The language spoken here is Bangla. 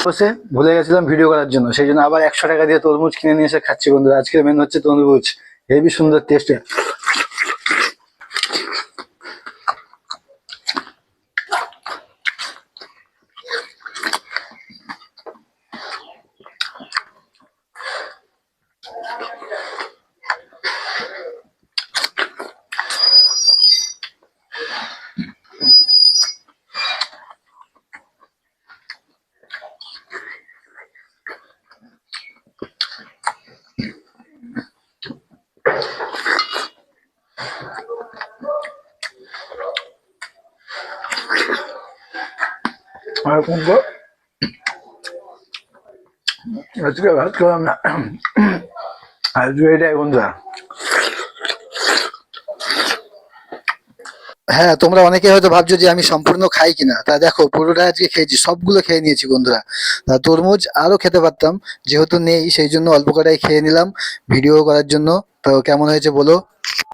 বসে ভুলে গেছিলাম ভিডিও করার জন্য, সেই জন্য আবার 100 টাকা দিয়ে তরমুজ কিনে নিয়ে এসে খাচ্ছি বন্ধুরা। আজকের মেনু হচ্ছে তরমুজ, হেবি সুন্দর টেস্টে। আর বন্ধু আজকে ভাত খেলাম না, আজকে এটাই বন্ধুরা। হ্যাঁ, তোমরা অনেকে হয়তো ভাবছো যে আমি সম্পূর্ণ খাই কিনা, তা দেখো পুরোটা আজকে খেয়েছি, সবগুলো খেয়ে নিয়েছি বন্ধুরা। তা তরমুজ আরো খেতে পারতাম, যেহেতু নেই সেই জন্য অল্প কটাই খেয়ে নিলাম ভিডিও করার জন্য। তো কেমন হয়েছে বলো।